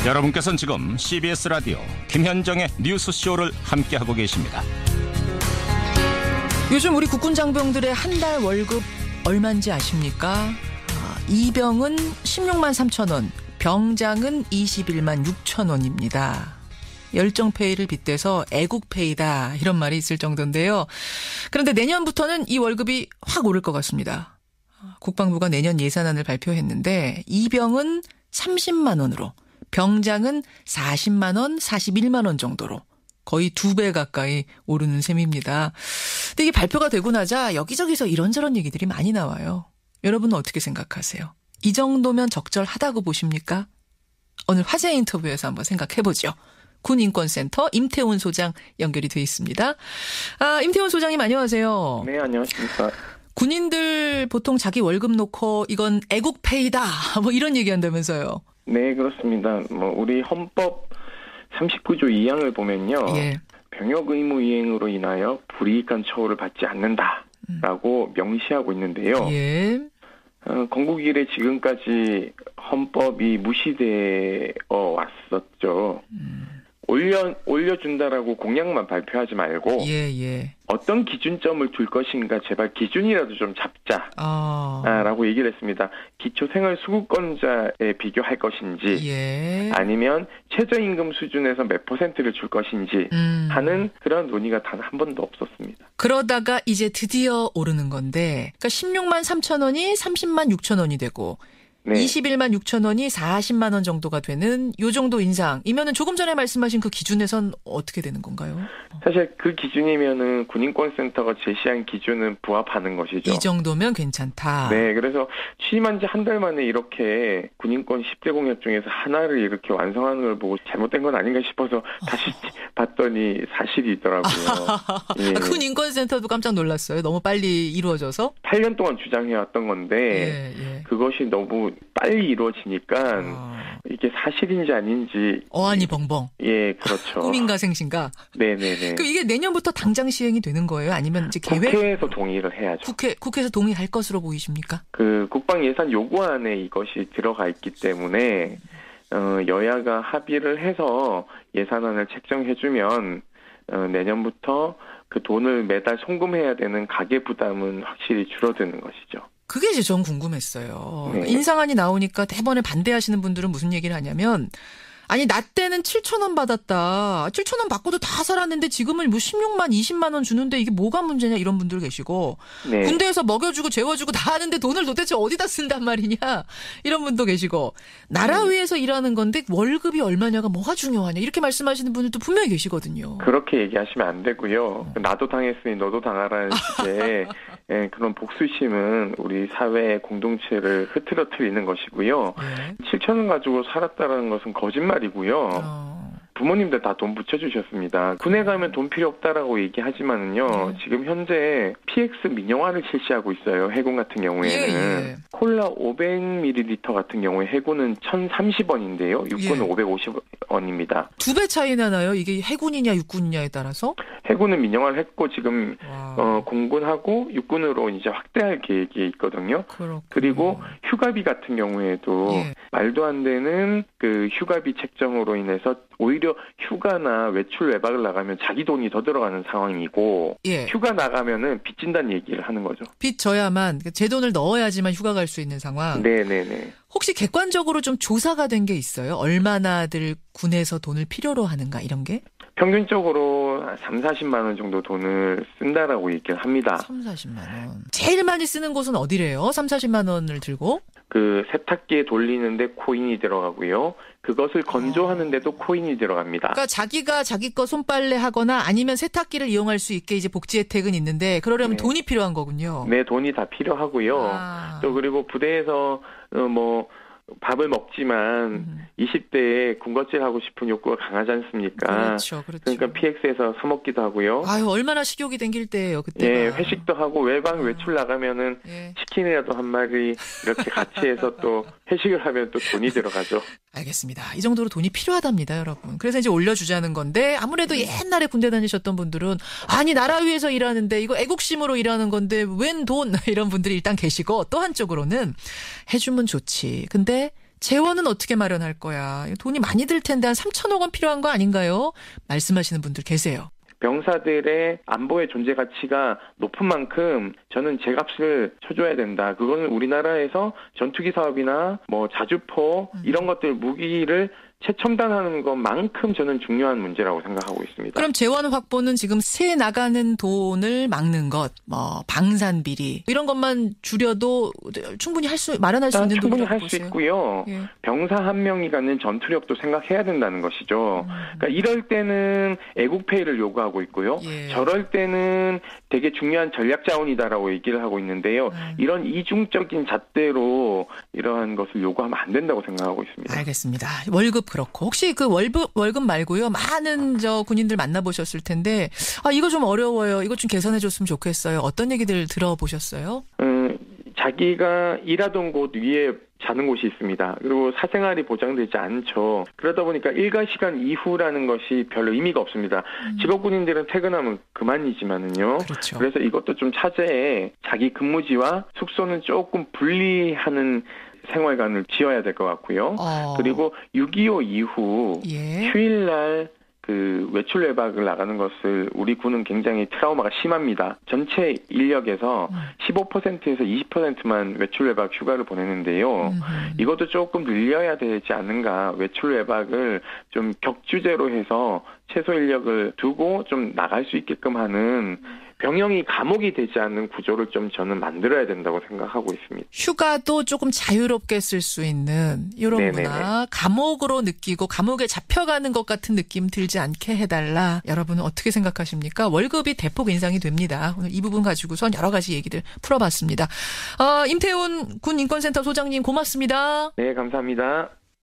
여러분께서는 지금 CBS 라디오 김현정의 뉴스쇼를 함께하고 계십니다. 요즘 우리 국군 장병들의 한 달 월급 얼마인지 아십니까? 이병은 16만 3천 원, 병장은 21만 6천 원입니다. 열정페이를 빗대서 애국페이다 이런 말이 있을 정도인데요. 그런데 내년부터는 이 월급이 확 오를 것 같습니다. 국방부가 내년 예산안을 발표했는데 이병은 30만 원으로, 병장은 40만 원, 41만 원 정도로 거의 2배 가까이 오르는 셈입니다. 근데 이게 발표가 되고 나자 여기저기서 이런저런 얘기들이 많이 나와요. 여러분은 어떻게 생각하세요? 이 정도면 적절하다고 보십니까? 오늘 화제 인터뷰에서 한번 생각해보죠. 군인권센터 임태훈 소장 연결이 돼 있습니다. 임태훈 소장님 안녕하세요. 네, 안녕하십니까. 군인들 보통 자기 월급 놓고 이건 애국페이다 뭐 이런 얘기한다면서요. 네, 그렇습니다. 우리 헌법 39조 2항을 보면요. 예. 병역 의무 이행으로 인하여 불이익한 처우를 받지 않는다라고 명시하고 있는데요. 예. 건국 이래 지금까지 헌법이 무시되어 왔었죠. 올려준다라고 공약만 발표하지 말고 예. 어떤 기준점을 둘 것인가 제발 기준이라도 좀 잡자라고 얘기를 했습니다. 기초생활수급권자에 비교할 것인지 예. 아니면 최저임금 수준에서 몇 %를 줄 것인지 하는 그런 논의가 단 한 번도 없었습니다. 그러다가 이제 드디어 오르는 건데 그러니까 16만 3천 원이 30만 6천 원이 되고 네. 21만 6천 원이 40만 원 정도가 되는 요 정도 인상이면은 조금 전에 말씀하신 그 기준에선 어떻게 되는 건가요? 사실 그 기준이면은 군인권센터가 제시한 기준은 부합하는 것이죠. 이 정도면 괜찮다. 네, 그래서 취임한 지 한 달 만에 이렇게 군인권 10대 공약 중에서 하나를 이렇게 완성하는 걸 보고 잘못된 건 아닌가 싶어서 다시 봤더니 사실이 있더라고요. 예. 군인권센터도 깜짝 놀랐어요. 너무 빨리 이루어져서. 8년 동안 주장해왔던 건데 예. 그것이 너무 빨리 이루어지니까 이게 사실인지 아닌지 어안이 벙벙. 예, 그렇죠. 꿈인가 생신가. 네네네. 그럼 이게 내년부터 당장 시행이 되는 거예요? 아니면 이제 계획? 국회에서 동의를 해야죠. 국회에서 동의할 것으로 보이십니까? 그 국방 예산 요구안에 이것이 들어가 있기 때문에 여야가 합의를 해서 예산안을 책정해주면 내년부터 그 돈을 매달 송금해야 되는 가계 부담은 확실히 줄어드는 것이죠. 그게 이제 전 궁금했어요. 네. 인상안이 나오니까 대번에 반대하시는 분들은 무슨 얘기를 하냐면 아니 나 때는 7천 원 받았다. 7천 원 받고도 다 살았는데 지금은 뭐 16만 20만 원 주는데 이게 뭐가 문제냐 이런 분들 계시고 네. 군대에서 먹여주고 재워주고 다 하는데 돈을 도대체 어디다 쓴단 말이냐 이런 분도 계시고 나라 위해서 일하는 건데 월급이 얼마냐가 뭐가 중요하냐 이렇게 말씀하시는 분들도 분명히 계시거든요. 그렇게 얘기하시면 안 되고요. 나도 당했으니 너도 당하라는 식의 그런 복수심은 우리 사회의 공동체를 흐트러뜨리는 것이고요. 7천 원 가지고 살았다는 것은 거짓말이고요. 부모님들 다 돈 붙여주셨습니다. 군에 가면 돈 필요 없다라고 얘기하지만은요. 지금 현재 PX 민영화를 실시하고 있어요. 해군 같은 경우에는. 콜라 500ml 같은 경우에 해군은 1,030원인데요. 육군은 550원입니다. 2배 차이 나나요? 이게 해군이냐 육군이냐에 따라서? 해군은 민영화를 했고 지금 공군하고 육군으로 이제 확대할 계획이 있거든요. 그렇군요. 그리고 휴가비 같은 경우에도 말도 안 되는 그 휴가비 책정으로 인해서 오히려 휴가나 외출 외박을 나가면 자기 돈이 더 들어가는 상황이고 휴가 나가면은 빚진다는 얘기를 하는 거죠. 빚 져야만 제 돈을 넣어야지만 휴가 갈 수 있는 상황. 네네네. 혹시 객관적으로 좀 조사가 된 게 있어요? 얼마나들 군에서 돈을 필요로 하는가 이런 게? 평균적으로 3, 40만 원 정도 돈을 쓴다라고 얘기를 합니다. 3, 40만 원. 제일 많이 쓰는 곳은 어디래요? 3, 40만 원을 들고? 그 세탁기에 돌리는데 코인이 들어가고요. 그것을 건조하는데도 코인이 들어갑니다. 그러니까 자기가 자기 거 손빨래 하거나 아니면 세탁기를 이용할 수 있게 이제 복지 혜택은 있는데 그러려면 돈이 필요한 거군요. 네, 돈이 다 필요하고요. 또 그리고 부대에서 밥을 먹지만 20대에 군것질하고 싶은 욕구가 강하지 않습니까? 그렇죠. 그러니까 PX에서 사 먹기도 하고요. 아유, 얼마나 식욕이 땡길 때예요, 그때. 예, 회식도 하고 외출 나가면은 치킨이라도 한 마리 이렇게 같이 해서 또 회식을 하면 또 돈이 들어가죠. 알겠습니다. 이 정도로 돈이 필요하답니다, 여러분. 그래서 이제 올려주자는 건데 아무래도 옛날에 군대 다니셨던 분들은 아니 나라 위해서 일하는데 이거 애국심으로 일하는 건데 웬 돈 이런 분들이 일단 계시고 또 한쪽으로는 해주면 좋지. 근데 재원은 어떻게 마련할 거야? 돈이 많이 들 텐데 한 3천억 원 필요한 거 아닌가요? 말씀하시는 분들 계세요. 병사들의 안보의 존재 가치가 높은 만큼 저는 제값을 쳐줘야 된다. 그거는 우리나라에서 전투기 사업이나 뭐 자주포 이런 것들 무기를 최첨단하는 것만큼 저는 중요한 문제라고 생각하고 있습니다. 그럼 재원 확보는 지금 새 나가는 돈을 막는 것, 뭐 방산 비리 이런 것만 줄여도 충분히 마련할 수 있는 충분히 돈이라고 할 수 보세요? 있고요. 예. 병사 한 명이 갖는 전투력도 생각해야 된다는 것이죠. 그러니까 이럴 때는 애국페이를 요구하고 있고요. 예. 저럴 때는 되게 중요한 전략 자원이다라고 얘기를 하고 있는데요. 이런 이중적인 잣대로 이러한 것을 요구하면 안 된다고 생각하고 있습니다. 알겠습니다. 월급 그렇고 혹시 그 월급 말고요. 많은 군인들 만나보셨을 텐데 이거 좀 어려워요. 이거 좀 개선해 줬으면 좋겠어요. 어떤 얘기들 들어보셨어요? 자기가 일하던 곳 위에 자는 곳이 있습니다. 그리고 사생활이 보장되지 않죠. 그러다 보니까 일과 시간 이후라는 것이 별로 의미가 없습니다. 직업군인들은 퇴근하면 그만이지만은요. 그렇죠. 그래서 이것도 좀 차제에 자기 근무지와 숙소는 조금 분리하는 생활관을 지어야 될 것 같고요. 그리고 6.25 이후 예. 휴일날 그 외출 외박을 나가는 것을 우리 군은 굉장히 트라우마가 심합니다. 전체 인력에서 15%에서 20%만 외출 외박 휴가를 보내는데요. 이것도 조금 늘려야 되지 않는가. 외출 외박을 좀 격주제로 해서 최소 인력을 두고 좀 나갈 수 있게끔 하는 병영이 감옥이 되지 않는 구조를 좀 저는 만들어야 된다고 생각하고 있습니다. 휴가도 조금 자유롭게 쓸 수 있는 이런 네네네. 문화. 감옥으로 느끼고 감옥에 잡혀가는 것 같은 느낌 들지 않게 해달라. 여러분은 어떻게 생각하십니까? 월급이 대폭 인상이 됩니다. 오늘 이 부분 가지고선 여러 가지 얘기들 풀어봤습니다. 임태훈 군 인권센터 소장님 고맙습니다. 네, 감사합니다.